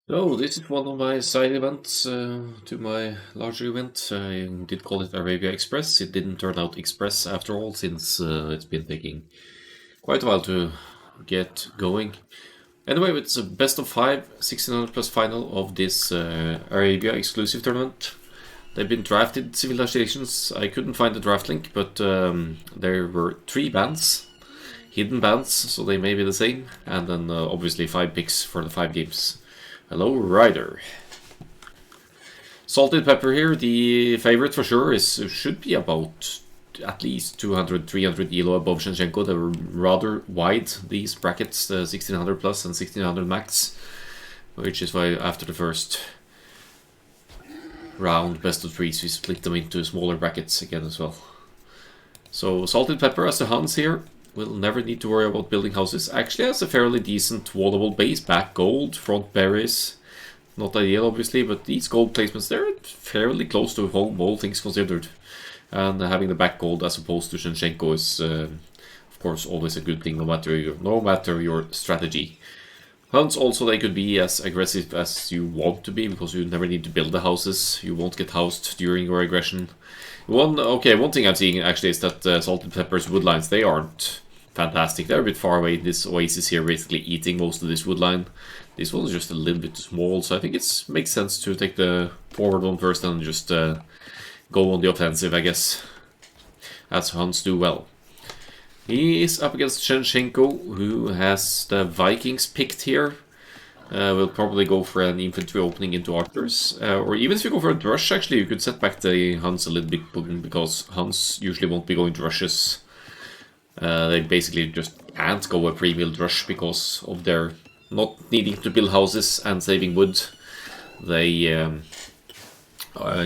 So this is one of my side events to my larger event. I did call it Arabia Express. It didn't turn out Express after all, since it's been taking quite a while to get going. Anyway, it's a best of 5, 1600 plus final of this Arabia exclusive tournament. They've been drafted civilizations. I couldn't find the draft link, but there were 3 bands, hidden bands, so they may be the same, and then obviously 5 picks for the 5 games. Hello, Ryder. Salted pepper here, the favorite for sure should be about at least 200, 300 elo above Shinchenko. They were rather wide, these brackets, the 1600 plus and 1600 max, which is why after the first round, best of 3s, we split them into smaller brackets again as well. So salted pepper as the Hans here will never need to worry about building houses. Actually has a fairly decent wallable base, back gold, front berries. Not ideal obviously, but these gold placements, they're fairly close to home, all things considered. And having the back gold as opposed to Shinchenko is of course always a good thing, no matter your strategy. Hunts also, they could be as aggressive as you want to be, because you never need to build the houses. You won't get housed during your aggression. One thing I'm seeing actually is that Salted Pepper's woodlines, they aren't fantastic. They're a bit far away. This oasis here basically eating most of this woodline. This one's just a little bit small, so I think it makes sense to take the forward one first and just go on the offensive, I guess, as Huns do well. He is up against Shinchenko, who has the Vikings picked here. We'll probably go for an infantry opening into archers. Or even if you go for a drush, actually, you could set back the Huns a little bit, because Huns usually won't be going to rushes. They basically just can't go a pre-milled rush because of their not needing to build houses and saving wood. They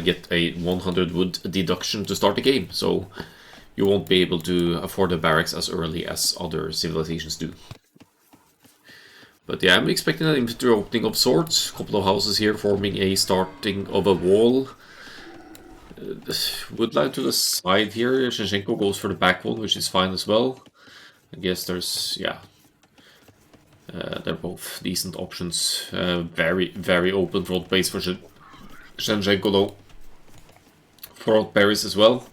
get a 100 wood deduction to start the game, so you won't be able to afford the barracks as early as other civilizations do. But yeah, I'm expecting an infantry opening of sorts. A couple of houses here forming a starting of a wall. Woodline to the side here. Shinchenko goes for the back one, which is fine as well. I guess there's, yeah. They're both decent options. Very, very open front base for Shinchenko though. Front berries as well.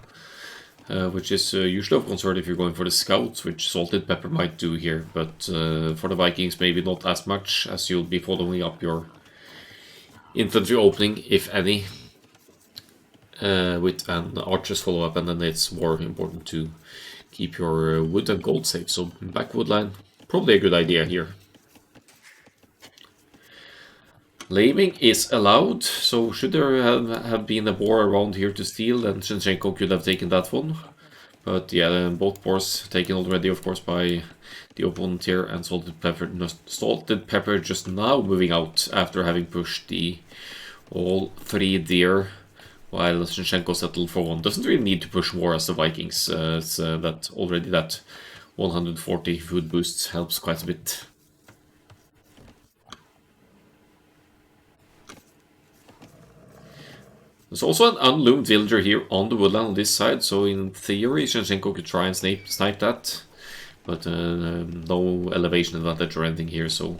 Which is usually of concern if you're going for the scouts, which Salted Pepper might do here. But for the Vikings, maybe not as much, as you'll be following up your infantry opening, if any, with an archer's follow-up, and then it's more important to keep your wood and gold safe. So back wood line, probably a good idea here. Laming is allowed, so should there have been a boar around here to steal, then Shinchenko could have taken that one. But yeah, both boars taken already, of course, by the opponent here, and Salted Pepper just now moving out after having pushed the all 3 deer, while Shinchenko settled for 1. Doesn't really need to push more as the Vikings. That already that 140 food boosts helps quite a bit. There's also an unloomed villager here on the woodland on this side, so in theory Shinchenko could try and snipe that, but no elevation advantage or anything here, so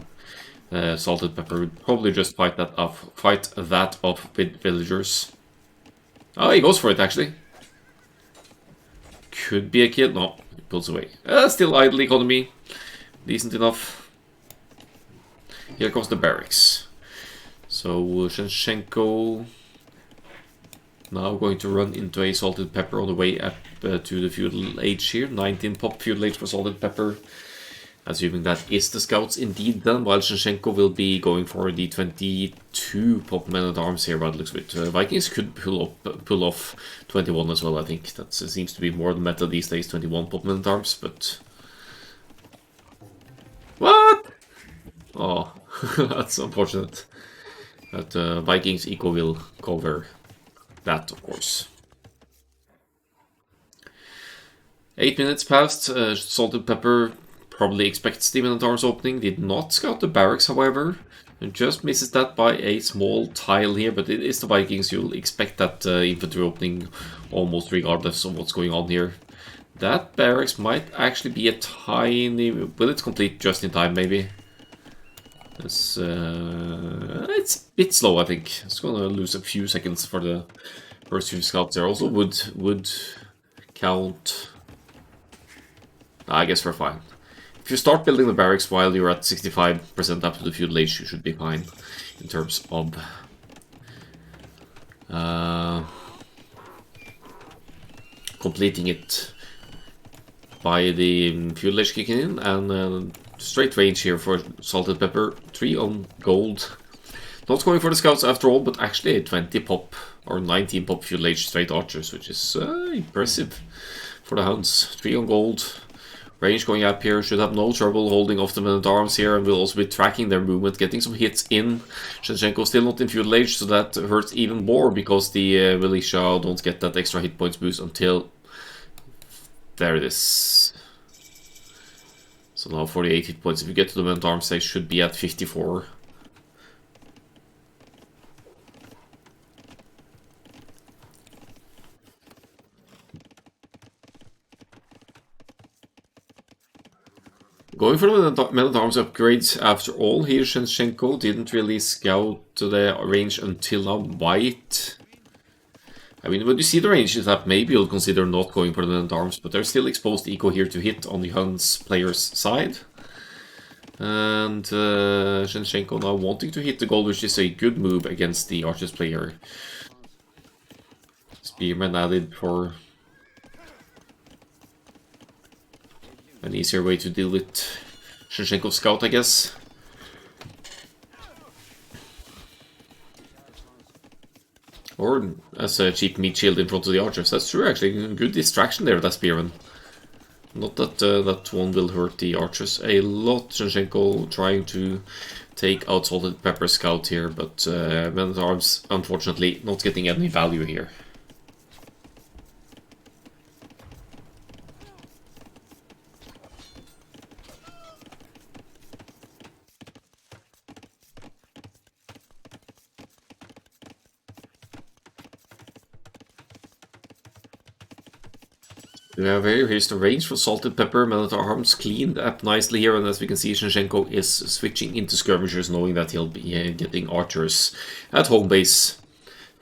Salted Pepper would probably just fight that off with villagers. Oh, he goes for it actually. Could be a kill. No, he pulls away. Still idle economy. Decent enough. Here comes the barracks. So Shinchenko now going to run into a Salted Pepper on the way up to the feudal age here. 19 pop feudal age for Salted Pepper. Assuming that is the scouts indeed then, while Shinchenko will be going for the 22 pop men-at-arms here by the looks of it. Vikings could pull off 21 as well, I think. That seems to be more the meta these days, 21 pop men-at-arms, but... What? Oh, that's unfortunate. But Vikings eco will cover that, of course. 8 minutes passed. Salted Pepper probably expects the men-at-arms opening. Did not scout the barracks, however. And just misses that by a small tile here, but it is the Vikings. You'll expect that infantry opening almost regardless of what's going on here. That barracks might actually be a tiny... Will it complete just in time, maybe? It's a bit slow, I think. It's gonna lose a few seconds for the first few scouts there. Also would count. I guess we're fine. If you start building the barracks while you're at 65% up to the feudal age, you should be fine in terms of completing it by the feudal age kicking in, and straight range here for salted pepper. 3 on gold. Not going for the scouts after all, but actually a 20 pop or 19 pop feudal age straight archers, which is impressive for the hounds. 3 on gold. Range going up here, should have no trouble holding off the men-at-arms here, and will also be tracking their movement, getting some hits in. Shevchenko still not in feudal age, so that hurts even more, because the militia don't get that extra hit points boost until... There it is. So now 48 hit points. If you get to the men-at-arms, they should be at 54. Going for the men-at-arms upgrades after all here, Shevchenko didn't really scout the range until now. White. I mean, when you see the range that maybe you'll consider not going for the men-at-arms, but there's still exposed eco here to hit on the Huns player's side. And Shevchenko now wanting to hit the gold, which is a good move against the Archers player. Spearman added for an easier way to deal with Shevchenko's scout, I guess. Or as a cheap meat shield in front of the archers. That's true, actually. Good distraction there, that spearman. Not that that one will hurt the archers a lot. Shevchenko trying to take out salted pepper scout here, but men-at-arms unfortunately not getting any value here. We have here, here's the range for salted pepper. Men-at-arms cleaned up nicely here, and as we can see, Shevchenko is switching into skirmishers, knowing that he'll be getting archers at home base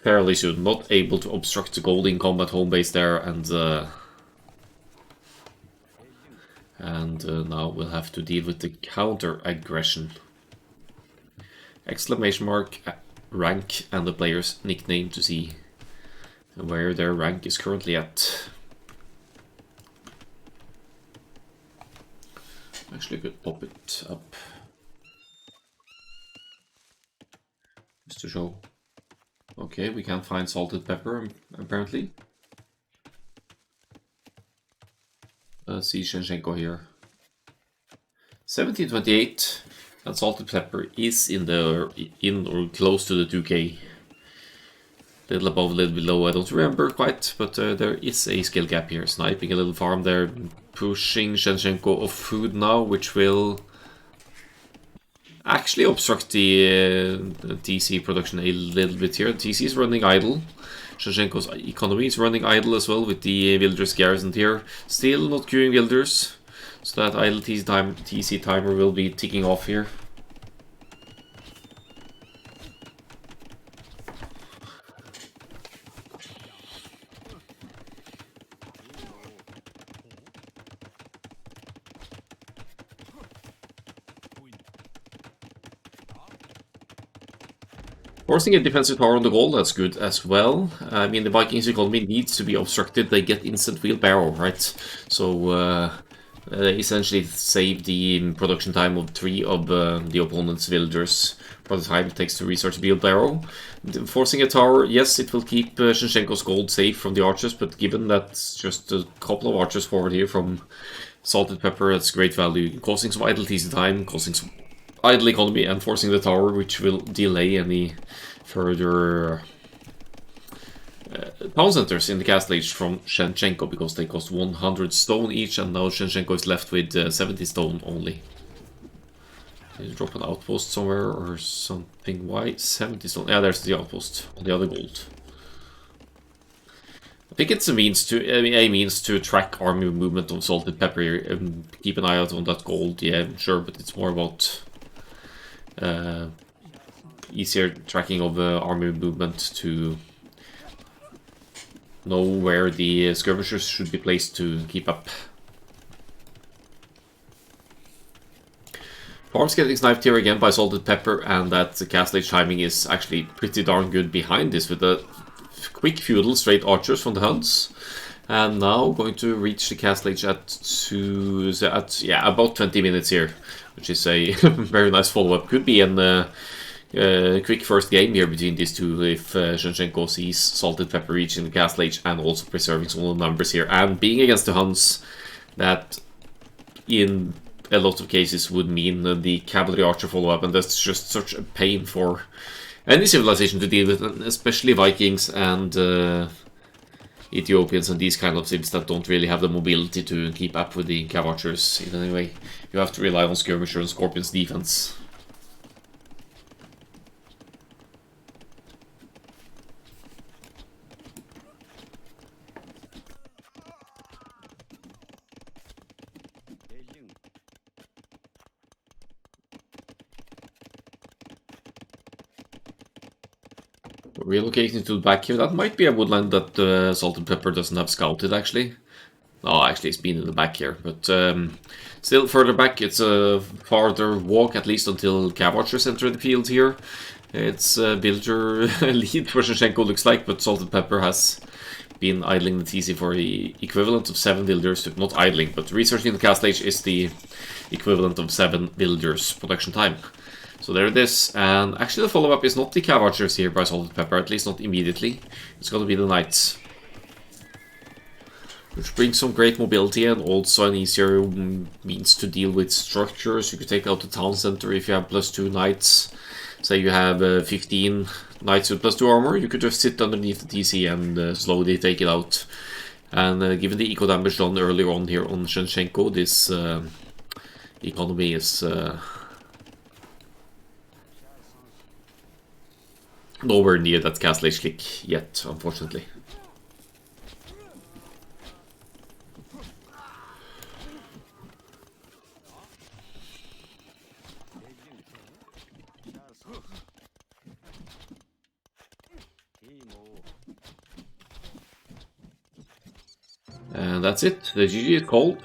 fairly soon. Not able to obstruct the gold income at home base there, and now we'll have to deal with the counter aggression. Exclamation mark, rank, and the player's nickname to see where their rank is currently at. Actually, I could pop it up just to show. Okay, we can't find salted pepper apparently. Let's see Shevchenko here. 1728, and salted pepper is in or close to the 2k. Little above, a little below, I don't remember quite, but there is a skill gap here. Sniping a little farm there, pushing Shevchenko off food now, which will actually obstruct the TC production a little bit here. TC is running idle. Shevchenko's economy is running idle as well, with the villagers garrisoned here. Still not queuing villagers, so that idle TC timer will be ticking off here. Forcing a defensive tower on the goal, that's good as well. I mean, the Vikings' economy needs to be obstructed. They get instant wheelbarrow, right? So they essentially save the production time of 3 of the opponent's villagers for the time it takes to research wheelbarrow. Forcing a tower, yes, it will keep Shevchenko's gold safe from the archers, but given that just a couple of archers forward here from salted pepper, that's great value. Causing some idle TC time, causing some idle economy, and forcing the tower, which will delay any further town centers in the castle age from Shevchenko, because they cost 100 stone each, and now Shevchenko is left with 70 stone only. Did you drop an outpost somewhere or something? Why 70 stone? Yeah, there's the outpost on the other gold. I think it's a means to track army movement on salted pepper here, and keep an eye out on that gold. Yeah, sure, but it's more about easier tracking of army movement to know where the skirmishers should be placed to keep up. Farm's getting sniped here again by Salted Pepper, and that Castle Age timing is actually pretty darn good behind this with a quick feudal straight archers from the Huns. And now going to reach the Castle Age at about 20 minutes here, which is a very nice follow-up. Could be an quick first game here between these two if Shevchenko sees Salted Pepper reaching the Castle Age and also preserving some of the numbers here. And being against the Huns, that in a lot of cases would mean the cavalry archer follow-up, and that's just such a pain for any civilization to deal with, especially Vikings and Ethiopians and these kind of civs that don't really have the mobility to keep up with the cav archers in any way. You have to rely on skirmisher and scorpions defense. Relocating to the back here, that might be a woodland that Salted Pepper doesn't have scouted actually. No, actually it's been in the back here, but still further back it's a farther walk, at least until cav archers enter the field here. It's a builder lead for Shevchenko looks like, but Salted Pepper has been idling the TC for the equivalent of 7 builders, not idling, but researching the Castle Age is the equivalent of 7 builders production time. So there it is, and actually the follow-up is not the cav archers here by Salted Pepper, at least not immediately. It's gonna be the knights. Which brings some great mobility and also an easier means to deal with structures. You could take out the town center if you have +2 knights. Say you have 15 knights with +2 armor, you could just sit underneath the TC and slowly take it out. And given the eco damage done earlier on here on Shevchenko, this economy is nowhere near that Castle Age click yet, unfortunately. And that's it. The GG is called.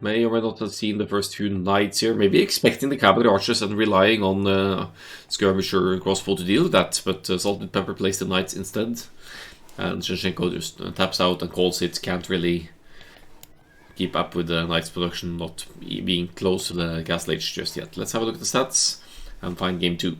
May or may not have seen the first few knights here. Maybe expecting the cavalry archers and relying on skirmisher crossbow to deal with that. But Salted Pepper plays the knights instead. And Shevchenko just taps out and calls it. Can't really keep up with the knights production, not being close to the Castle Age just yet. Let's have a look at the stats and find game 2.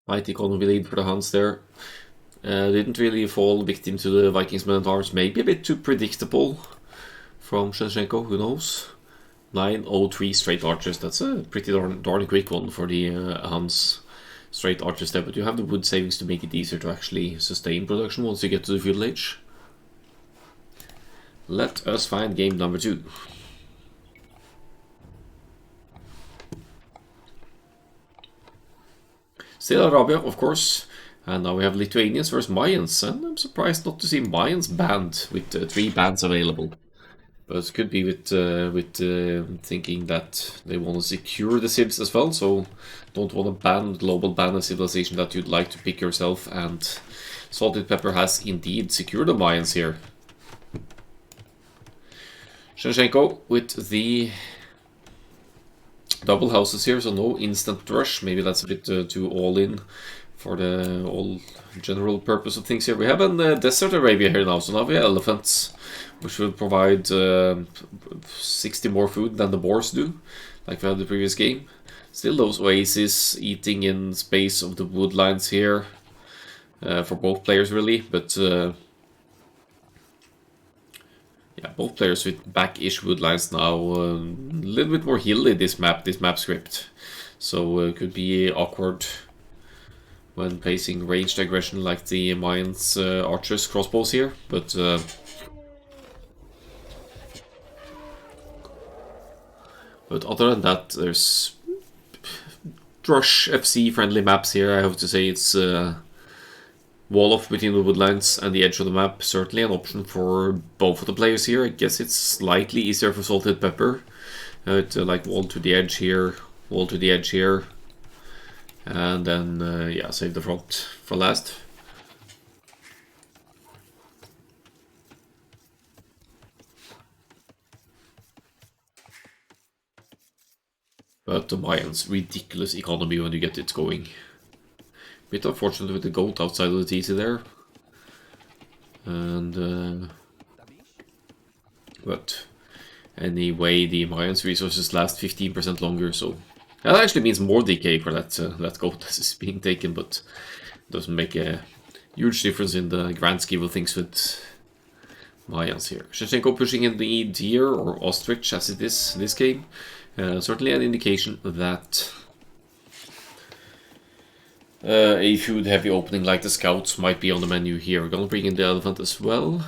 Mighty economy lead for the Huns there. Didn't really fall victim to the Vikings men at arms. Maybe a bit too predictable from Shevchenko, who knows. 903 straight archers, that's a pretty darn quick one for the Huns. Straight archers there, but you have the wood savings to make it easier to actually sustain production once you get to the feudal age. Let us find game number 2. Still Arabia, of course, and now we have Lithuanians versus Mayans, and I'm surprised not to see Mayans banned with 3 bans available. But it could be with thinking that they want to secure the civs as well, so don't want to global ban a civilization that you'd like to pick yourself, and Salted Pepper has indeed secured the Mayans here. Shevchenko with the double houses here, so no instant rush. Maybe that's a bit too all-in for the all general purpose of things here. We have a desert Arabia here now, so now we have elephants, which will provide 60 more food than the boars do, like we had the previous game. Still those oases eating in space of the woodlines here for both players really, but yeah, both players with back-ish woodlines now. A little bit more hilly this map script, so it could be awkward when placing ranged aggression like the Mayans archers crossbows here, but other than that, there's Drush FC friendly maps here. I have to say it's wall off between the woodlands and the edge of the map. Certainly an option for both of the players here. I guess it's slightly easier for Salted Pepper. Like wall to the edge here, wall to the edge here. And then, yeah, save the front for last. But the Mayans, ridiculous economy when you get it going. Bit unfortunate with the goat outside of the TC there. And, but anyway, the Mayans resources last 15% longer, so that actually means more decay for that goat that is being taken, but doesn't make a huge difference in the grand scheme of things with Mayans here. Shevchenko pushing in the deer or ostrich as it is this game. Certainly an indication that a food heavy opening like the scouts might be on the menu here. We're gonna bring in the elephant as well.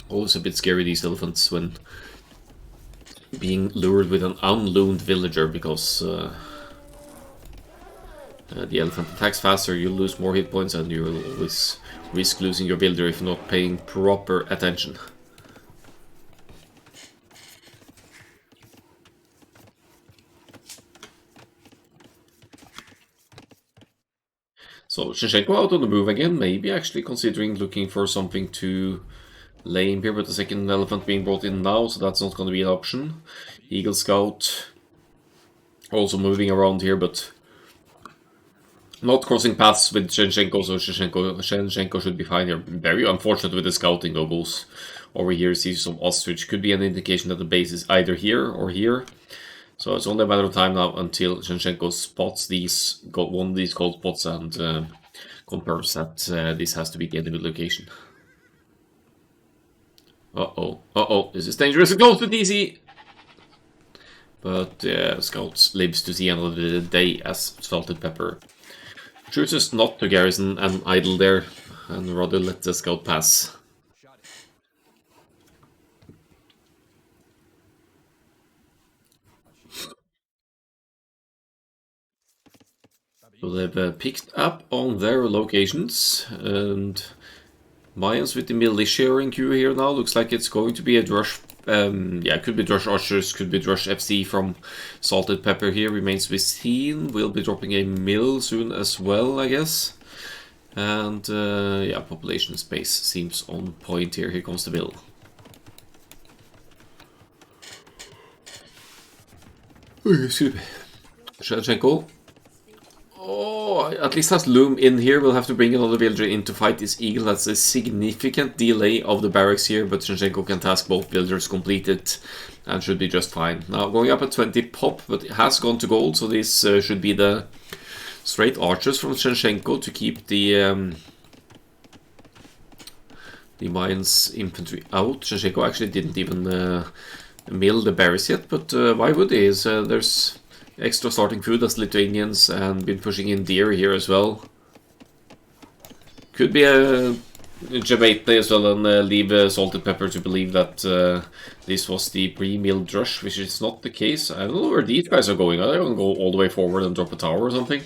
Always a bit scary, these elephants, when being lured with an unlooned villager, because the elephant attacks faster, you lose more hit points, and you'll always risk losing your builder if not paying proper attention. So Shevchenko out on the move again, maybe actually considering looking for something to lame here, but the second elephant being brought in now, so that's not going to be an option. Eagle Scout also moving around here, but not crossing paths with Shevchenko, so Shevchenko should be fine here. Very unfortunate with the scouting though, goes over here, sees some ostrich. Could be an indication that the base is either here or here. So it's only a matter of time now until Shevchenko spots one of these gold spots and confirms that this has to be the enemy location. Uh-oh, this is dangerous. It goes to DC! But Scouts lives to see another day as Salted Pepper chooses not to garrison and idle there, and rather let the Scout pass. So they've picked up on their locations, and Mayans with the militia in queue here now. Looks like it's going to be a Drush. Yeah, could be Drush Archers, could be Drush FC from Salted Pepper here. Remains to be seen. We'll be dropping a mill soon as well, I guess. And yeah, population space seems on point here. Here comes the mill. Excuse me. Shevchenko. Oh, at least has Loom in here. We'll have to bring another villager in to fight this eagle. That's a significant delay of the barracks here, but Shevchenko can task both villagers completed and should be just fine. Now going up at 20 pop, but it has gone to gold, so this should be the straight archers from Shevchenko to keep the Mayans infantry out. Shevchenko actually didn't even mill the berries yet, but why would he? There's extra starting food as Lithuanians and been pushing in deer here as well. Could be a debate play as well and leave Salted Pepper to believe that this was the pre-milled Drush, which is not the case. I don't know where these guys are going. Are they going to go all the way forward and drop a tower or something?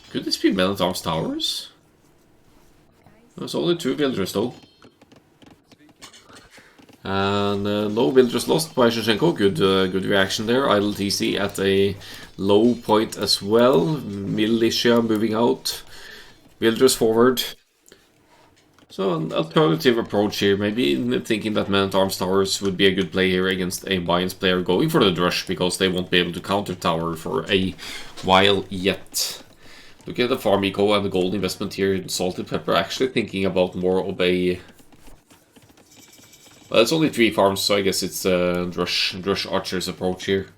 Could this be Men-at-Arms towers? There's only 2 villagers though. And no villagers lost by Shevchenko. Good reaction there. Idle TC at a low point as well. Militia moving out. Villagers forward. So an alternative approach here. Maybe thinking that Men-at-Arms towers would be a good play here against a Mayans player going for the Drush, because they won't be able to counter tower for a while yet. Look at the farm eco and the gold investment here. Salted Pepper actually thinking about more of a... Well, it's only 3 farms, so I guess it's Drush Archers approach here.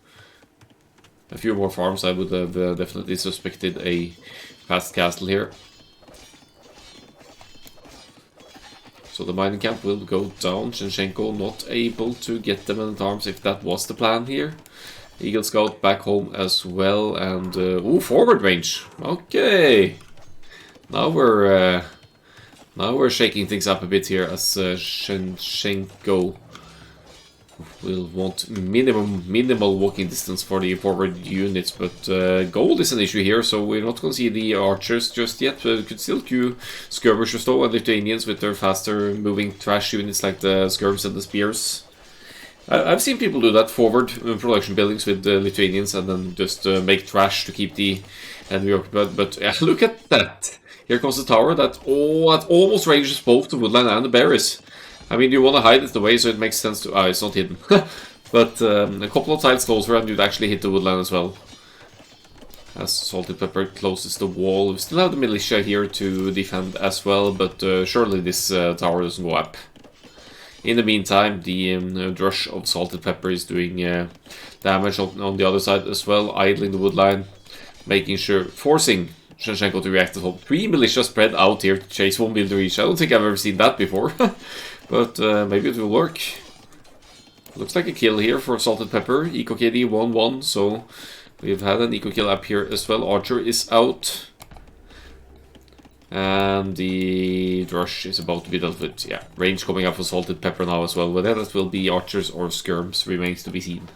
A few more farms, I would have definitely suspected a fast castle here. So the mining camp will go down. Shevchenko not able to get the Men-at-Arms if that was the plan here. Eagle Scout back home as well, and ooh, forward range. Okay, now we're shaking things up a bit here as Shevchenko We'll want minimal walking distance for the forward units, but gold is an issue here, so we're not going to see the archers just yet. But we could still queue skirmishers though, and Lithuanians with their faster moving trash units like the skirms and the spears. I've seen people do that, forward production buildings with the Lithuanians and then just make trash to keep the enemy occupied. But yeah, look at that! Here comes the tower that almost ranges both the woodland and the berries. I mean, you want to hide it away, so it makes sense to... Ah, it's not hidden. But a couple of tiles closer and you'd actually hit the woodland as well. As Salted Pepper closes the wall. We still have the militia here to defend as well, but surely this tower doesn't go up. In the meantime, the rush of Salted Pepper is doing damage on the other side as well, idling the woodline, making sure, forcing Shinshenko to react at home. 3 militia spread out here to chase 1 builder each. I don't think I've ever seen that before. But maybe it will work. Looks like a kill here for Salted Pepper. Eco Kitty 1-1, so we've had an eco kill up here as well. Archer is out. And the rush is about to be dealt with. Yeah, range coming up for Salted Pepper now as well. Whether that will be archers or skirms remains to be seen.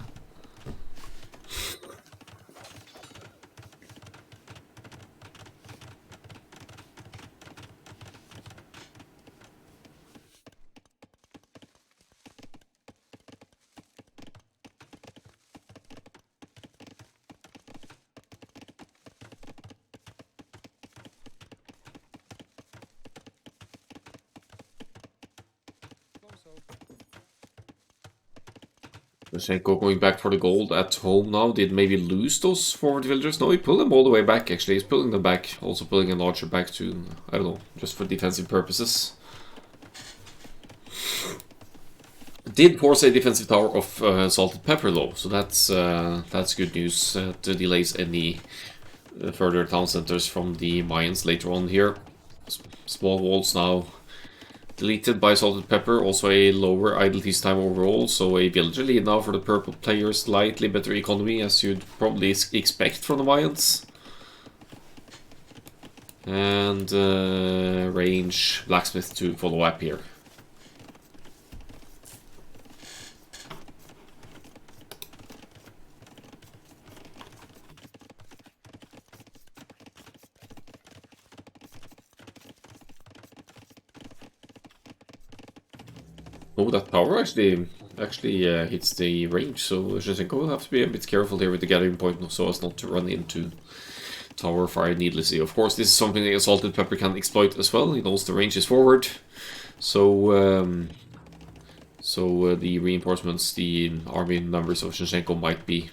Shinshenko going back for the gold at home now. Did maybe lose those forward villagers? No, he pulled them all the way back actually. He's pulling them back. Also pulling an archer back to, I don't know, just for defensive purposes. Did force a defensive tower of Salted Pepper though, so that's good news. It delays any further town centers from the Mayans later on here. Small walls now deleted by Salted Pepper, also a lower idle time overall, so a villager lead now for the purple player, slightly better economy as you'd probably expect from the Mayans. And range blacksmith to follow up here. Oh, that power actually hits the range, so Shinshenko will have to be a bit careful here with the gathering point so as not to run into tower fire needlessly. Of course, this is something that Salted Pepper can exploit as well. He knows the range is forward, so the reinforcements, the army numbers of Shinshenko might be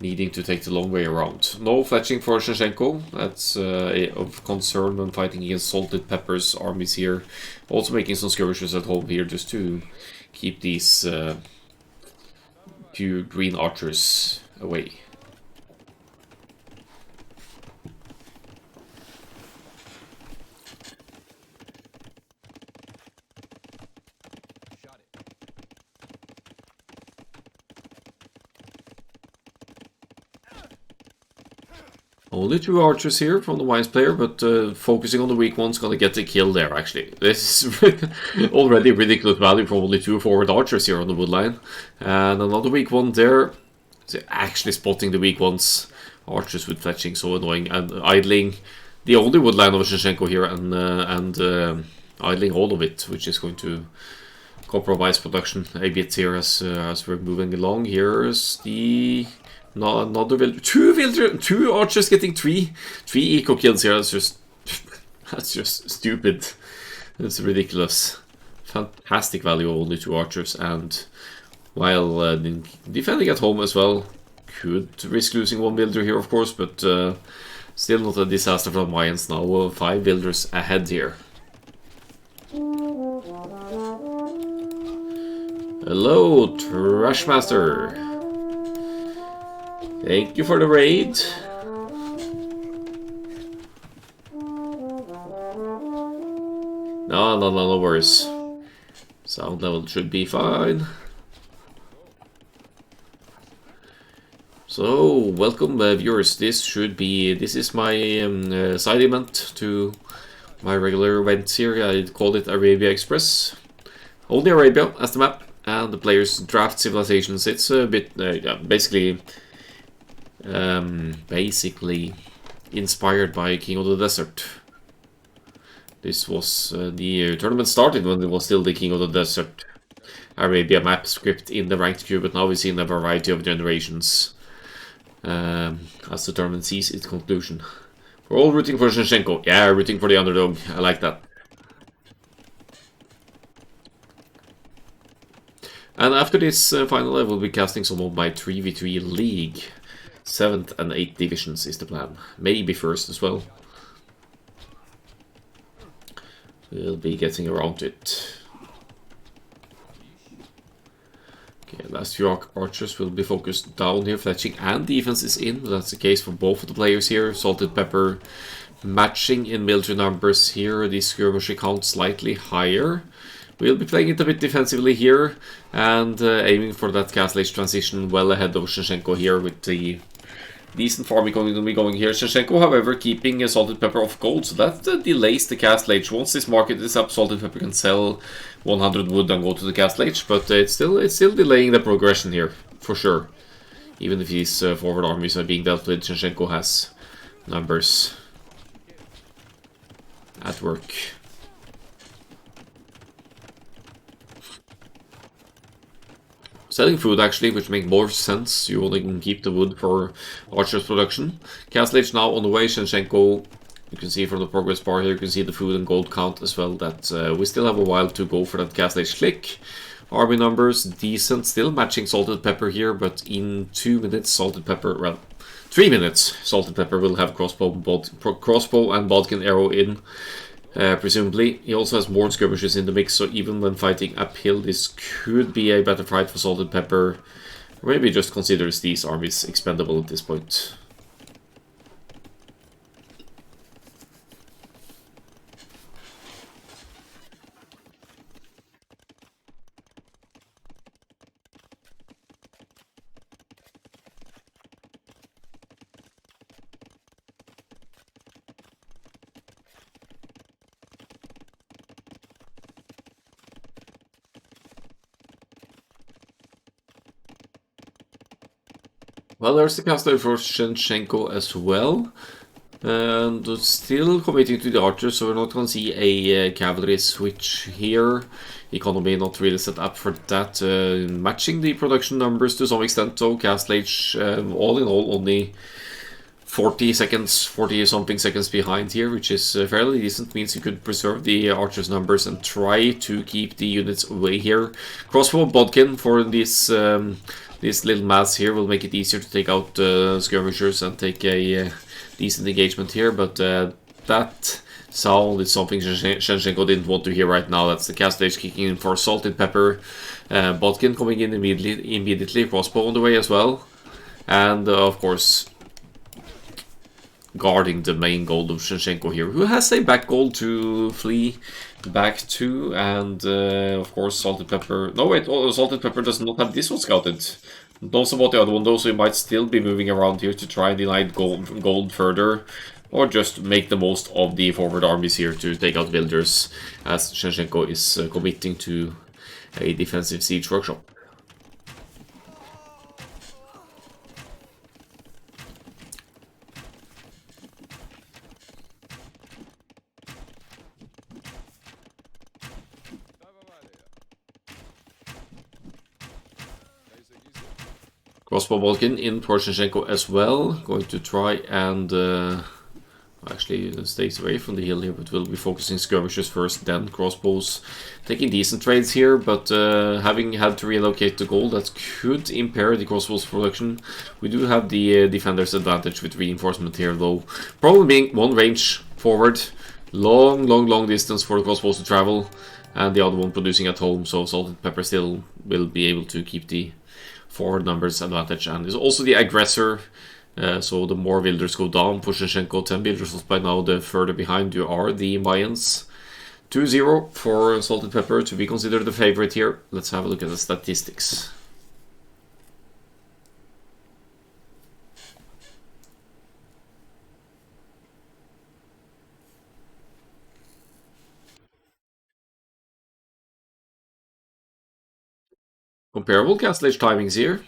needing to take the long way around. No fletching for Shinshenko. That's of concern when fighting against Salted Pepper's armies here. Also making some skirmishes at home here just to keep these few green archers away. Only 2 archers here from the wise player, but focusing on the weak one's gonna get the kill there, actually. This is already ridiculous value for only 2 forward archers here on the woodline. And another weak one there. So actually spotting the weak ones. Archers with fletching, so annoying. And idling the only woodline of Shinshenko here and idling all of it, which is going to compromise production a bit here as we're moving along. Here's the... No, another villager, 2 archers getting 3 eco kills here. That's just stupid. It's ridiculous. Fantastic value of only 2 archers, and while defending at home as well, could risk losing 1 builder here, of course, but still not a disaster for the Mayans now. 5 builders ahead here. Hello, Trashmaster. Thank you for the raid. No worries. Sound level should be fine. So, welcome viewers. This is my side event to my regular events here. I called it Arabia Express. Only Arabia as the map, and the players draft civilizations. It's a bit basically inspired by King of the Desert. This was the tournament started when it was still the King of the Desert Arabia map script in the ranked queue, but now we see in a variety of generations as the tournament sees its conclusion. We're all rooting for Shinchenko. Yeah, rooting for the underdog. I like that. And after this final, I will be casting some of my 3v3 league. 7th and 8th divisions is the plan. Maybe first as well. We'll be getting around to it. Okay, last few archers will be focused down here. Fletching and defense is in. That's the case for both of the players here. Salted Pepper matching in military numbers here. The skirmisher count slightly higher. We'll be playing it a bit defensively here and aiming for that Castle Age transition well ahead of Shinchenko here with the decent farming going to be going here. Shinchenko, however, keeping Salted Pepper off gold, so that delays the Castle Age. Once this market is up, Salted Pepper can sell 100 wood and go to the Castle Age, but it's still delaying the progression here, for sure. Even if these forward armies are being dealt with, Shinchenko has numbers at work. Selling food actually, which makes more sense. You only can keep the wood for archers production. Castle Age now on the way. Shinchenko, you can see from the progress bar here, you can see the food and gold count as well, that we still have a while to go for that Castle Age click. Army numbers, decent, still matching Salted Pepper here, but in 2 minutes, Salted Pepper, well, 3 minutes, Salted Pepper will have crossbow and bodkin arrow in. Presumably, he also has more skirmishes in the mix, so even when fighting uphill, this could be a better fight for Salted Pepper. Or maybe just considers these armies expendable at this point. Well, there's the caster for Shinchenko as well. And still committing to the archers, so we're not going to see a cavalry switch here. Economy not really set up for that. Matching the production numbers to some extent, though. Castle Age, all in all, only 40 seconds, 40 something seconds behind here, which is fairly decent. Means you could preserve the archers numbers and try to keep the units away here. Crossbow bodkin for this little mass here will make it easier to take out skirmishers and take a decent engagement here, but that sound is something Shinchenko didn't want to hear right now. That's the Castle Age kicking in for Salted Pepper. Bodkin coming in immediately, crossbow on the way as well, and of course guarding the main gold of Shinchenko here, who has a back gold to flee back to, and of course Salted Pepper. No wait, Salted Pepper does not have this one scouted. Knows about the other one though, so he might still be moving around here to try and deny gold further, or just make the most of the forward armies here to take out villagers, as Shinchenko is committing to a defensive siege workshop. Crossbow Vulcan in for Shinchenko as well. Going to try and actually stays away from the hill here, but we'll be focusing skirmishers first, then crossbows. Taking decent trades here, but having had to relocate the gold, that could impair the crossbows production. We do have the defender's advantage with reinforcement here, though. Problem being one range forward, long distance for the crossbows to travel, and the other one producing at home, so Salted Pepper still will be able to keep the forward numbers advantage, and is also the aggressor, so the more villagers go down for Shinchenko, 10 villagers by now, the further behind you are the Mayans. 2-0 for Salted Pepper to be considered the favorite here. Let's have a look at the statistics. Comparable castle age timings here.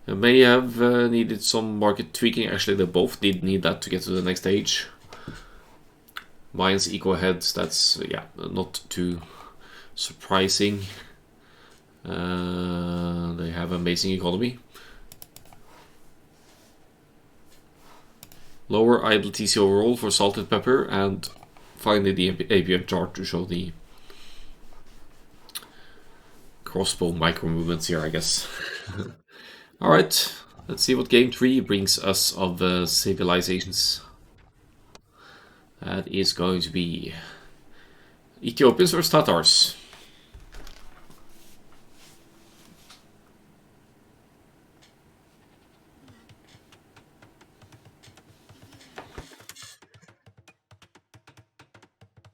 May have needed some market tweaking. Actually, they both did need that to get to the next stage. Mines eco heads, that's, yeah, not too surprising. They have amazing economy. Lower idle TC overall for salted pepper, and finally the APM chart to show the crossbow micro movements here, I guess. Alright, let's see what game 3 brings us of civilizations. That is going to be Ethiopians versus Tatars.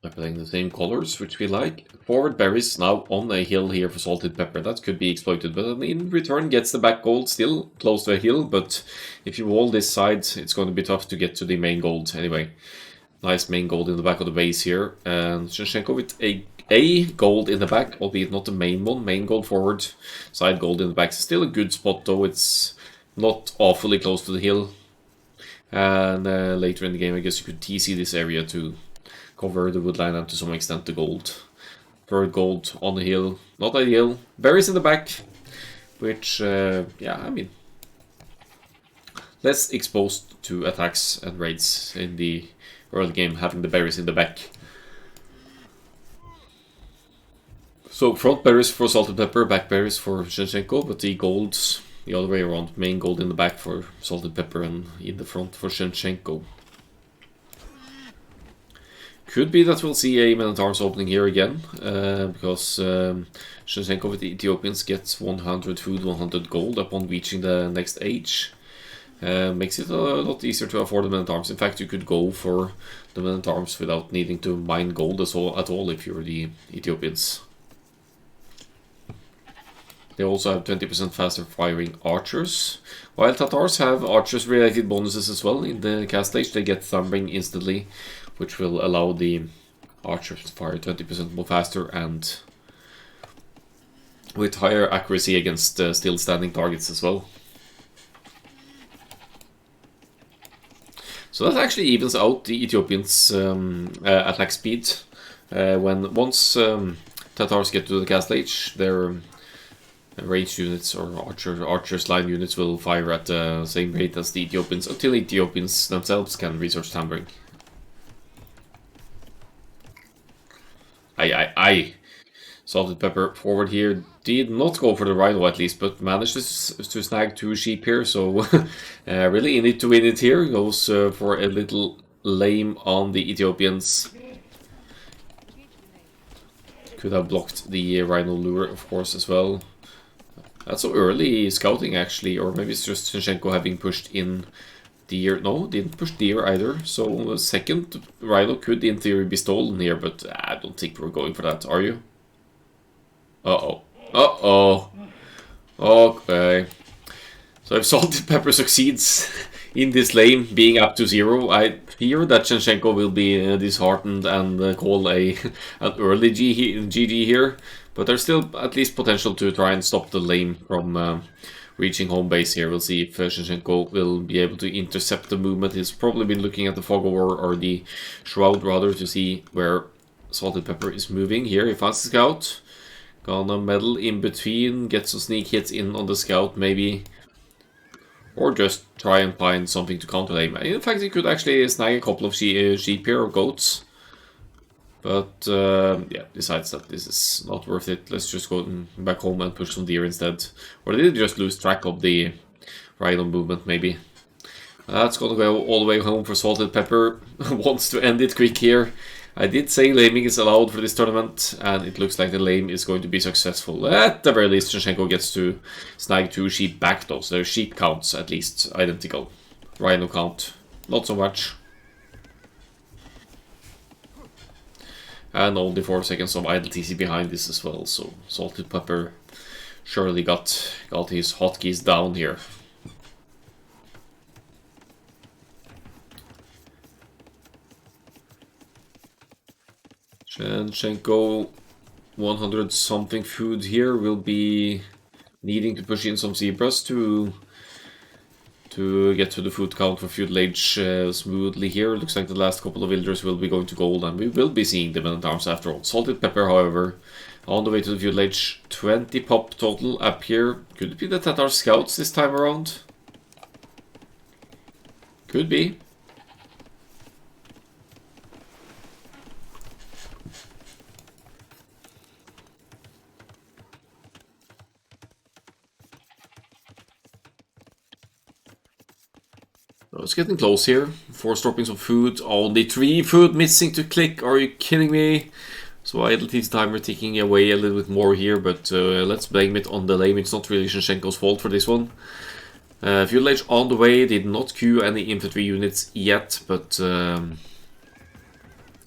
They're playing the same colors, which we like. Forward berries now on a hill here for salted pepper. That could be exploited, but in return gets the back gold, still close to a hill, but if you wall this side, it's going to be tough to get to the main gold anyway. Nice main gold in the back of the base here, and Shinshenko with a gold in the back, albeit not the main one. Main gold forward, side gold in the back. Still a good spot though, it's not awfully close to the hill. And later in the game, I guess you could TC this area to cover the woodline and to some extent the gold. Third gold on the hill, not ideal. Berries in the back, which, yeah, I mean, less exposed to attacks and raids in the early game, having the berries in the back. So front berries for salted pepper, back berries for Shinshenko, but the golds the other way around. Main gold in the back for salted pepper and in the front for Shinshenko. Could be that we'll see a Men at Arms opening here again, because Shinshenko with the Ethiopians gets 100 food, 100 gold upon reaching the next age. Makes it a lot easier to afford the Men at Arms. In fact, you could go for the Men at Arms without needing to mine gold at all if you're the Ethiopians. They also have 20% faster firing archers, while Tatars have archers related bonuses as well. In the cast stage they get Thumbring instantly, which will allow the archers to fire 20% more faster and with higher accuracy against still standing targets as well. So that actually evens out the Ethiopians' attack speed. Once Tatars get to the cast stage, their range units or archers line units will fire at the same rate as the Ethiopians until Ethiopians themselves can research tampering. Salted pepper forward here did not go for the rhino at least, but managed to snag 2 sheep here, so really in it to win it here. Goes for a little lame on the Ethiopians. Could have blocked the rhino lure, of course, as well. That's so early scouting actually, or maybe it's just Shinshenko having pushed in deer. No, didn't push deer either, so a second rhino could in theory be stolen here, but I don't think we're going for that, are you? Uh-oh. Uh-oh. Okay. So if salted pepper succeeds in this lane being up to 0, I fear that Shinshenko will be disheartened and call an early GG here. But there's still at least potential to try and stop the lane from reaching home base here. We'll see if Shinshenko will be able to intercept the movement. He's probably been looking at the fog or the shroud rather to see where salted pepper is moving. Here he finds the scout. Gonna meddle in between, get some sneak hits in on the scout maybe. Or just try and find something to counter aim. In fact, he could actually snag a couple of sheep here or goats. But yeah, decides that this is not worth it. Let's just go back home and push some deer instead. Or did he just lose track of the rhino movement maybe? That's gonna go all the way home for salted pepper. Wants to end it quick here. I did say laming is allowed for this tournament, and it looks like the lame is going to be successful. At the very least, Shinshenko gets to snag 2 sheep back though, so their sheep counts at least identical. Rhino count, not so much. And only 4 seconds of idle TC behind this as well, so salted pepper surely got his hotkeys down here. Shinshenko 100 something food here will be needing to push in some zebras to get to the food count for feudal age smoothly here. Looks like the last couple of villagers will be going to gold, and we will be seeing the men-at-arms after all. Salted pepper, however, on the way to the feudal age. 20 pop total up here. Could it be the Tatar scouts this time around? Could be. Oh, it's getting close here. 4 droppings of food. Only 3 food missing to click. Are you kidding me? So idle timer ticking away a little bit more here, but let's blame it on the lane. It's not really Shinshenko's fault for this one. Feudal Age on the way. Did not queue any infantry units yet, but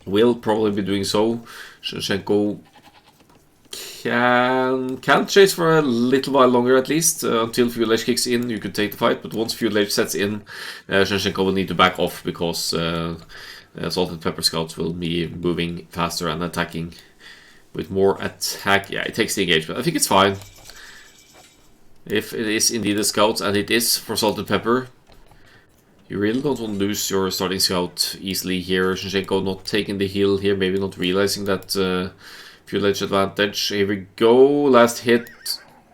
will probably be doing so. Shinshenko can chase for a little while longer at least, until Feudal Age kicks in. You could take the fight, but once Feudal Age sets in, Shinshenko will need to back off because Salted Pepper Scouts will be moving faster and attacking with more attack. Yeah, it takes the engagement. I think it's fine. If it is indeed a scout, and it is for Salted Pepper, you really don't want to lose your starting scout easily here. Shinshenko not taking the heal here, maybe not realizing that Feudal Age advantage. Here we go, last hit.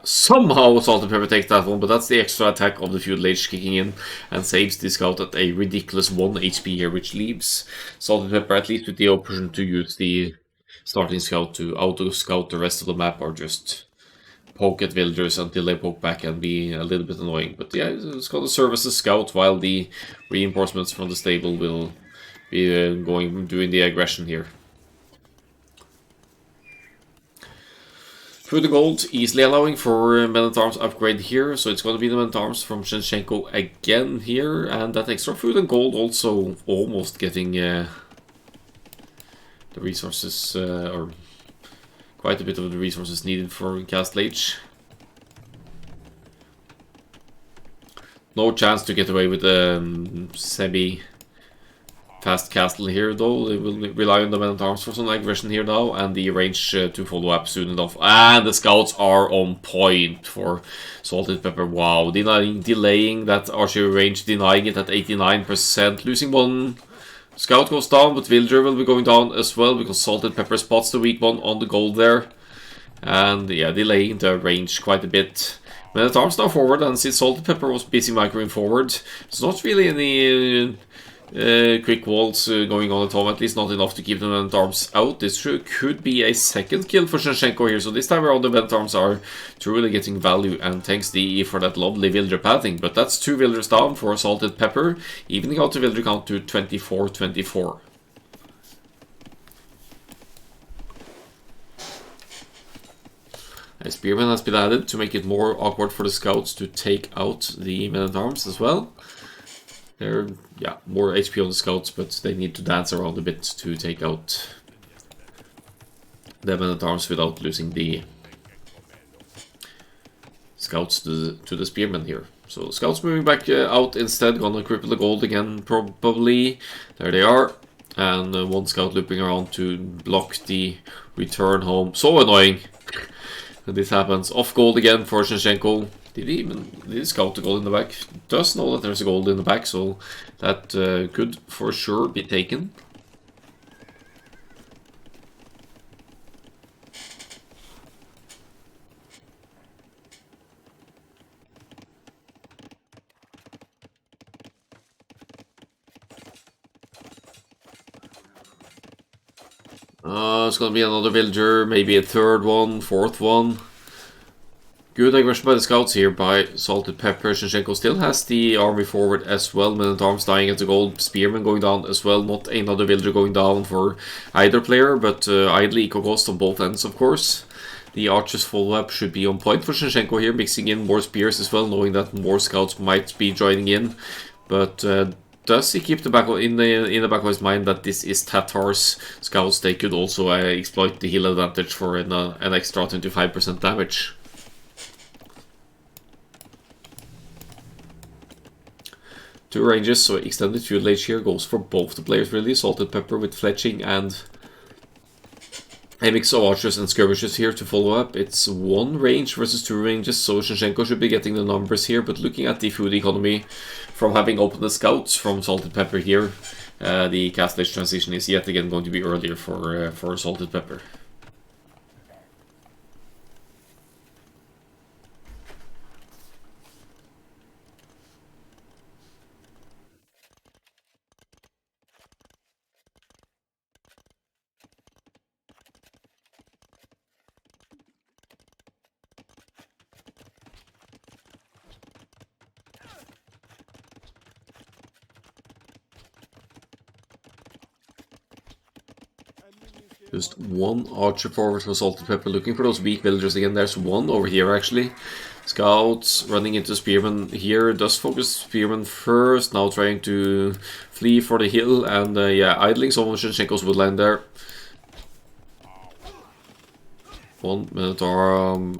Somehow Salted Pepper takes that one, but that's the extra attack of the Feudal Age kicking in and saves the scout at a ridiculous 1 HP here, which leaves Salted Pepper at least with the option to use the starting scout to auto-scout the rest of the map, or just poke at villagers until they poke back and be a little bit annoying. But yeah, it's going to serve as a scout while the reinforcements from the stable will be doing the aggression here. Through the gold, easily allowing for men-at-arms upgrade here, so it's going to be the men-at-arms from Shinshenko again here, and that extra food and gold also almost getting the resources, or quite a bit of the resources needed for Castle Age. No chance to get away with the semi-fast castle here, though. They will rely on the men-at-arms for some aggression here now, and the range to follow up soon enough. And the scouts are on point for Salted Pepper. Wow, delaying that archery range, denying it at 89%, losing 1. Scout goes down, but Villager will be going down as well, because Salted Pepper spots the weak one on the gold there. And yeah, delaying the range quite a bit. Men-at-arms now forward, and since Salted Pepper was busy microing forward, it's not really any quick walls going on at home, at least not enough to keep the men-at-arms out. This could be a second kill for Shinshenko here, so this time around the men-at-arms are truly getting value, and thanks DE for that lovely villager pathing. But that's 2 villagers down for Salted Pepper, evening out the villager count to 24-24. A spearman has been added to make it more awkward for the scouts to take out the men-at-arms as well. They're, yeah, more HP on the scouts, but they need to dance around a bit to take out the men-at-arms without losing the scouts to the spearmen here. So scouts moving back out instead, gonna cripple the gold again probably. There they are. And 1 scout looping around to block the return home. So annoying. And this happens. Off gold again for Shinshenko. Did he scout the gold in the back? Does know that there's a gold in the back, so that could for sure be taken. It's gonna be another villager, maybe a 3rd one, 4th one. Good aggression by the scouts here by Salted Pepper. Shinshenko still has the army forward as well. Men-at-arms dying at the gold. Spearman going down as well. Not another villager going down for either player, but idle eco cost on both ends, of course. The archers follow-up should be on point for Shinshenko here, mixing in more spears as well, knowing that more scouts might be joining in. But does he keep the back in the back of his mind that this is Tatar's scouts? They could also exploit the heal advantage for an extra 25% damage. Two ranges, so extended Feudal Age here goes for both the players really. Salted Pepper with fletching and a mix of archers and skirmishers here to follow up. It's one range versus two ranges, so Shinchenko should be getting the numbers here, but looking at the food economy from having opened the scouts from Salted Pepper here, the Castle Age transition is yet again going to be earlier for Salted Pepper. Just one archer forward for Salted Pepper, looking for those weak villagers again. There's one over here actually. Scouts running into Spearman here. Does focus Spearman first, now trying to flee for the hill, and yeah, idling some of Shinchenko's woodland there. 1 minute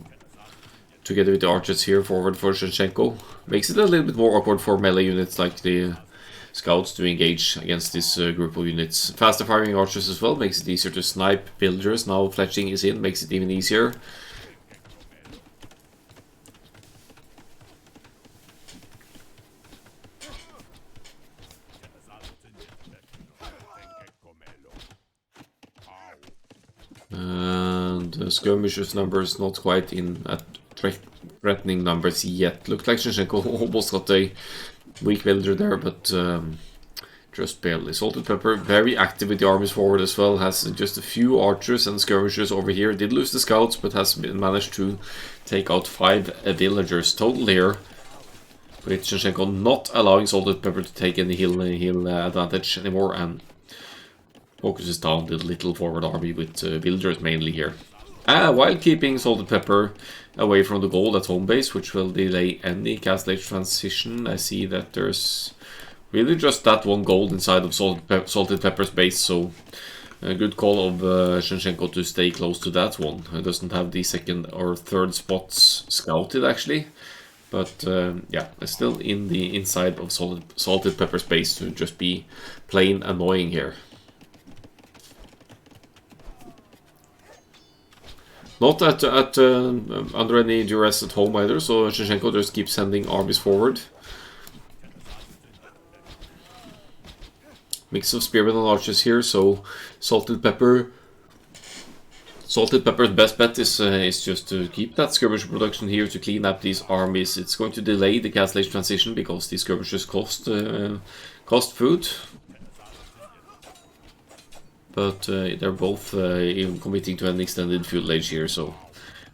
together with the archers here forward for Shinchenko. Makes it a little bit more awkward for melee units like the scouts to engage against this group of units. Faster firing archers as well makes it easier to snipe villagers. Now fletching is in, makes it even easier. And the skirmishers numbers not quite in at threatening numbers yet. Looked like Shinchenko almost got a weak villager there, but just barely. Salted Pepper very active with the armies forward as well. Has just a few archers and skirmishers over here. Did lose the scouts, but has managed to take out 5 villagers total here. With Shinchenko not allowing Salted Pepper to take any hill advantage anymore, and focuses down the little forward army with villagers mainly here. While keeping Salted Pepper away from the gold at home base, which will delay any Castle Age transition. I see that there's really just that one gold inside of Salted Pepper's base, so a good call of Shinchenko to stay close to that one. It doesn't have the second or third spots scouted actually, but yeah, it's still in the inside of Salted Pepper's base to just be plain annoying here. Not under any duress at home either, so Shinchenko just keeps sending armies forward. Mix of spearmen and archers here, so Salted Pepper's best bet is just to keep that skirmisher production here to clean up these armies. It's going to delay the Castle Age transition because these skirmishers cost food. But they're both even committing to an extended feudal age here, so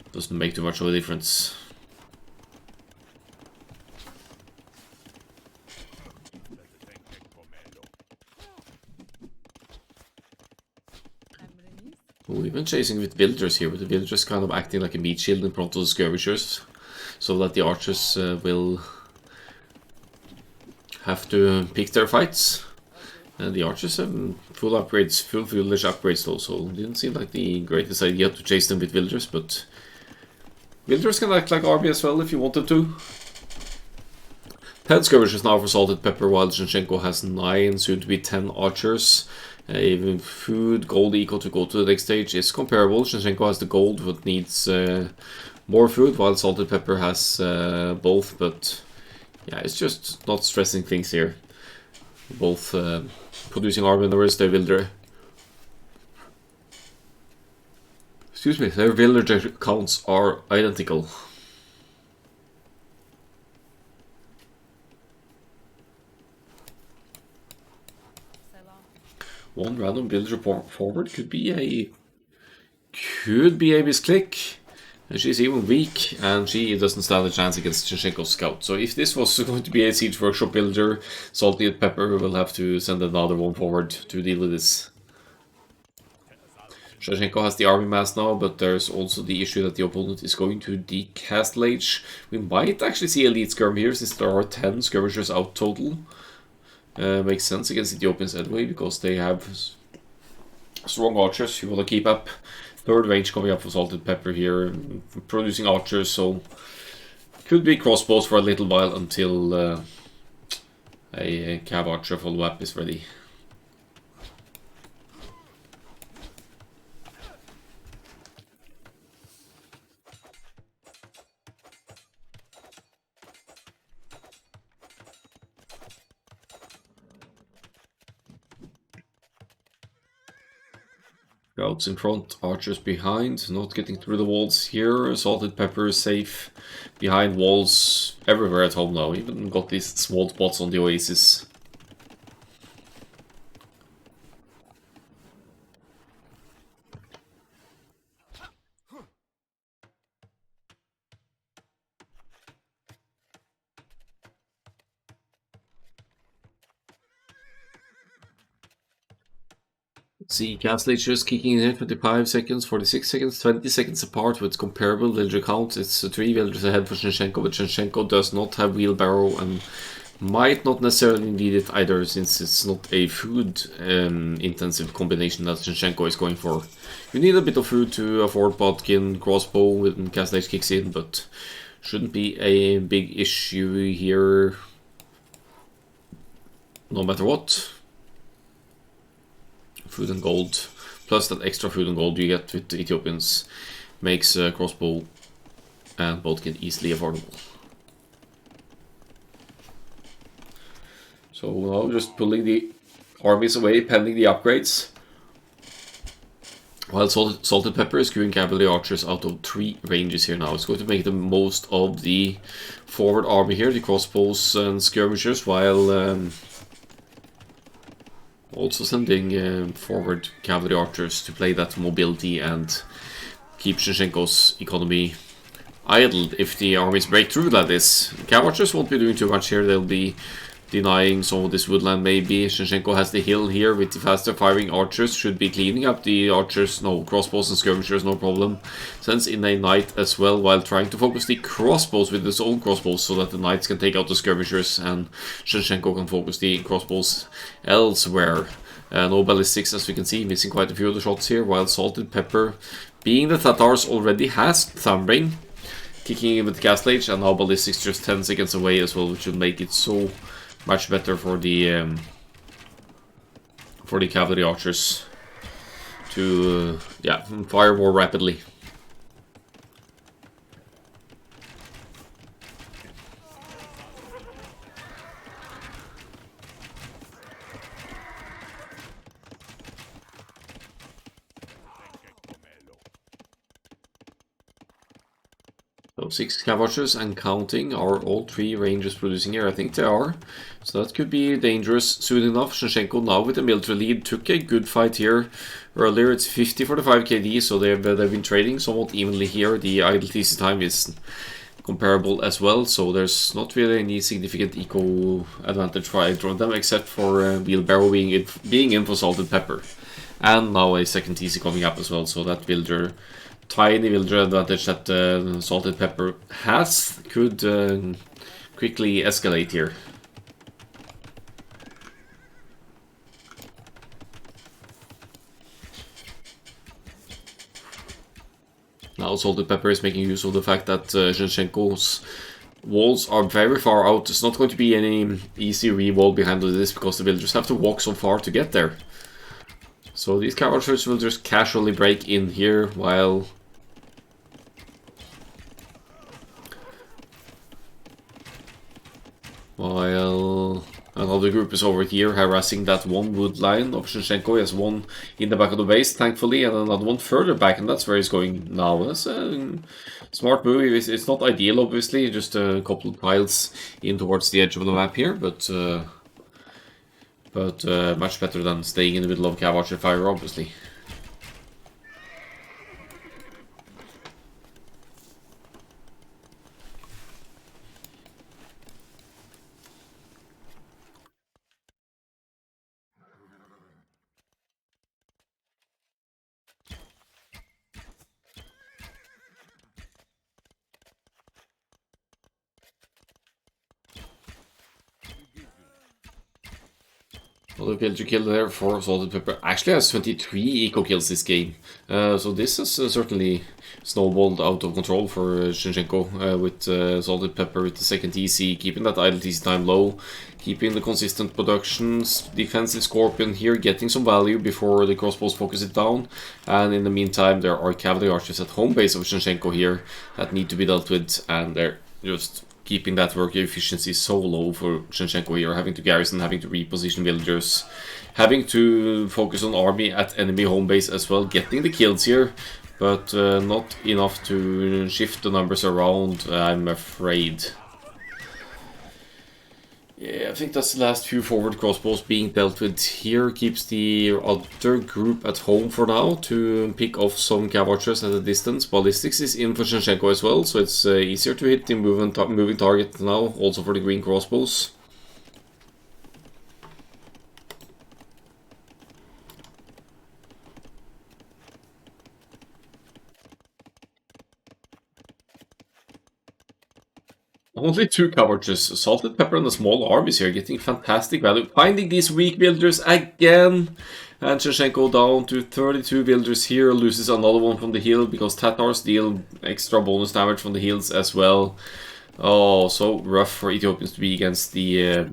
it doesn't make too much of a difference. Oh, even chasing with villagers here, but the villagers kind of acting like a meat shield in front of the skirmishers, so that the archers will have to pick their fights. And the archers have full upgrades, full village upgrades also. Didn't seem like the greatest idea to chase them with villagers, but villagers can act like army as well if you wanted to. 10 skirmishers now for Salted Pepper, while Shinchenko has 9, soon to be 10 archers. Even food, gold eco to go to the next stage is comparable. Shinchenko has the gold but needs more food, while Salted Pepper has both, but yeah, it's just not stressing things here. Both producing army numbers, their villager. Excuse me, their villager counts are identical. One random villager forward could be a misclick. And she's even weak, and she doesn't stand a chance against Shinchenko's scout. So if this was going to be a Siege Workshop builder, Salted Pepper will have to send another one forward to deal with this. Shinchenko has the army mass now, but there's also the issue that the opponent is going to Castle Age. We might actually see elite skirm here, since there are 10 skirmishers out total. Makes sense against Ethiopians anyway, because they have strong archers who want to keep up. Third range coming up for Salted Pepper here, producing archers, so could be crossbows for a little while until a cav archer follow-up is ready. Scouts in front, archers behind, not getting through the walls here. Salted pepper is safe behind walls everywhere at home now. Even got these small spots on the oasis. See, Castle just kicking in 25 seconds, 46 seconds, 20 seconds apart with comparable villager counts. It's 3 villagers ahead for Shinshenko, but Shinshenko does not have wheelbarrow and might not necessarily need it either, since it's not a food intensive combination that Shinshenko is going for. You need a bit of food to afford Bodkin crossbow when Castle kicks in, but shouldn't be a big issue here no matter what. Food and gold, plus that extra food and gold you get with the Ethiopians, makes crossbow and bodkin easily affordable. So now just pulling the armies away pending the upgrades. While salted pepper is queuing cavalry archers out of 3 ranges here now. It's going to make the most of the forward army here, the crossbows and skirmishers, while also sending forward cavalry archers to play that mobility and keep Shinshenko's economy idled if the armies break through, that is. Cav archers won't be doing too much here, they'll be denying some of this woodland maybe. Shinshenko has the hill here with the faster firing archers, should be cleaning up the archers, no, crossbows and skirmishers, no problem. Sends in a knight as well while trying to focus the crossbows with his own crossbows so that the knights can take out the skirmishers and Shinshenko can focus the crossbows elsewhere. No ballistics, as we can see, missing quite a few of the shots here, while salted pepper, being the Tatars already has thumbring, kicking in with the castle age, and now ballistics just 10 seconds away as well, which will make it so much better for the cavalry archers to fire more rapidly. So 6 cav archers and counting. Are all 3 ranges producing here? I think they are. So that could be dangerous soon enough. Shinshenko now with the military lead took a good fight here earlier. It's 50-45 KD, so they've been trading somewhat evenly here. The idle TC time is comparable as well, so there's not really any significant eco advantage for either of them, except for wheelbarrow being in for salted pepper. And now a second TC coming up as well, so that tiny villager advantage that salted pepper has could quickly escalate here. Now salted pepper is making use of the fact that Shinshenko's walls are very far out. There's not going to be any easy re-wall behind this because the villagers have to walk so far to get there. So these cav archers will just casually break in here while another group is over here harassing that one wood line of Shinshenko. He has one in the back of the base, thankfully, and another one further back, and that's where he's going now. That's a smart move. It's not ideal, obviously, just a couple of tiles in towards the edge of the map here, but much better than staying in the middle of cav archer fire, obviously. Another villager kill there for salted pepper. Actually has 23 eco kills this game. So this is certainly snowballed out of control for Shinshenko with salted pepper with the second TC, keeping that idle TC time low, keeping the consistent productions, defensive scorpion here, getting some value before the crossbows focus it down, and in the meantime there are cavalry archers at home base of Shinshenko here that need to be dealt with, and they're just keeping that work efficiency so low for Shinchenko here, having to garrison, having to reposition villagers, having to focus on army at enemy home base as well, getting the kills here, but not enough to shift the numbers around, I'm afraid. Yeah, I think that's the last few forward crossbows being dealt with here. Keeps the other group at home for now to pick off some cav archers at a distance. Ballistics is in for Shinchenko as well, so it's easier to hit the moving target now, also for the green crossbows. Only 2 coverages. Salted pepper and a small armies here, getting fantastic value. Finding these weak villagers again. And Shevchenko down to 32 villagers here. Loses another one from the hill because Tatars deal extra bonus damage from the hills as well. Oh, so rough for Ethiopians to be against the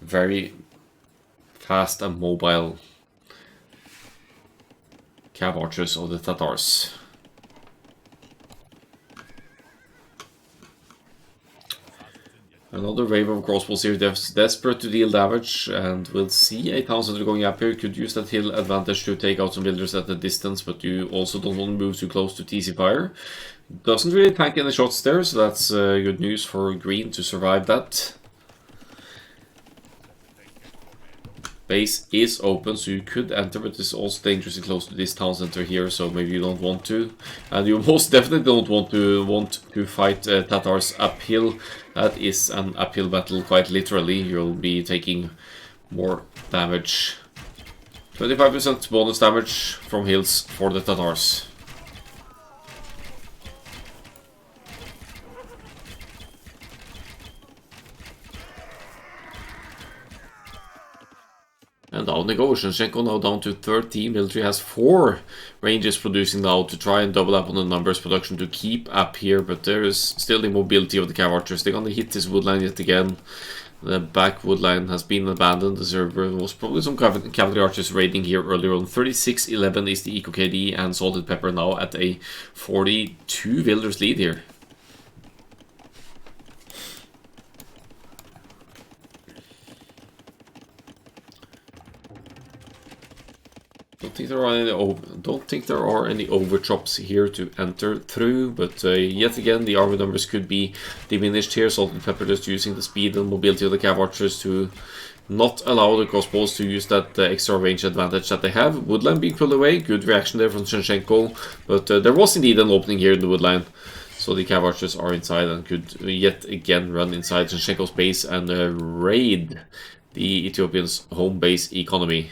very fast and mobile cav archers of the Tatars. Another wave of crossbows here, desperate to deal damage, and we'll see a town center going up here. Could use that hill advantage to take out some villagers at a distance, but you also don't want to move too close to TC fire. Doesn't really tank any shots there, so that's good news for green to survive that. Base is open, so you could enter, but it's also dangerously close to this town center here, so maybe you don't want to. And you most definitely don't want to fight Tatars uphill. That is an uphill battle, quite literally. You'll be taking more damage. 25% bonus damage from hills for the Tatars. And down they go. Shinchenko now down to 13. Military has 4 ranges producing now to try and double up on the numbers production to keep up here. But there is still the mobility of the cav archers. They're gonna hit this woodline yet again. The back woodline has been abandoned. There was probably some cavalry archers raiding here earlier on. 36-11 is the Eco KD, and Salted Pepper now at a 42 villagers lead here. Don't think there are any overchops here to enter through, but yet again the army numbers could be diminished here. Salted Pepper just using the speed and mobility of the cav archers to not allow the crossbows to use that extra range advantage that they have. Woodline being pulled away, good reaction there from Shinchenko, but there was indeed an opening here in the woodline. So the cav archers are inside and could yet again run inside Shinchenko's base and raid the Ethiopians' home base economy.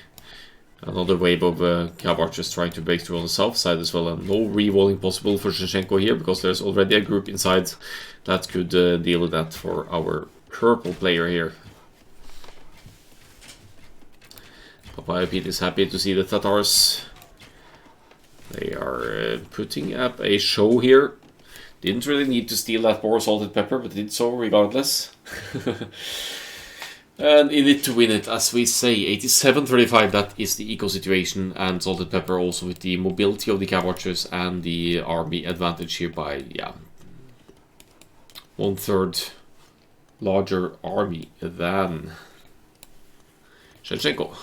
Another wave of cav archers trying to break through on the south side as well, and no rewalling possible for Shinchenko here because there's already a group inside that could deal with that for our purple player here. Papaya Pete is happy to see the Tatars. They are putting up a show here. Didn't really need to steal that boar Salted Pepper, but did so regardless. And in it to win it, as we say, 87-35, that is the eco situation, and Salted Pepper also with the mobility of the cav archers and the army advantage here by, yeah, 1/3 larger army than Shevchenko.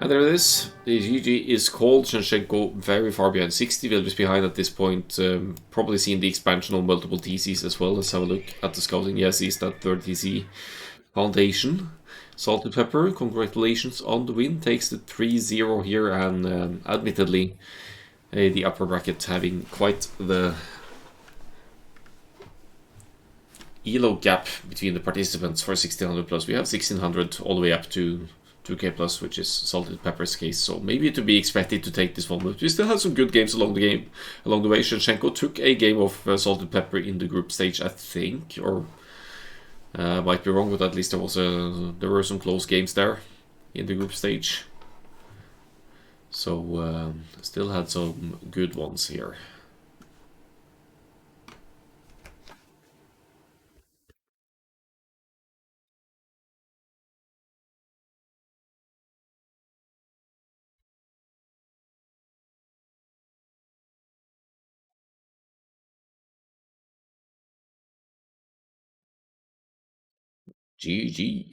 And there it is. The GG is called. Shinchenko very far behind, 60 villagers behind at this point. Probably seen the expansion of multiple TCs as well. Let's have a look at the scouting. Yes, he's that 3rd TC foundation. Salted Pepper, congratulations on the win. Takes the 3-0 here, and admittedly, the upper bracket having quite the elo gap between the participants for 1600 plus. We have 1600 all the way up to 2k plus, which is Salted Pepper's case, so maybe to be expected to take this one, but we still had some good games along the way. Shinchenko took a game of Salted Pepper in the group stage, I think, or might be wrong, but at least there were some close games there in the group stage, so still had some good ones here. GG.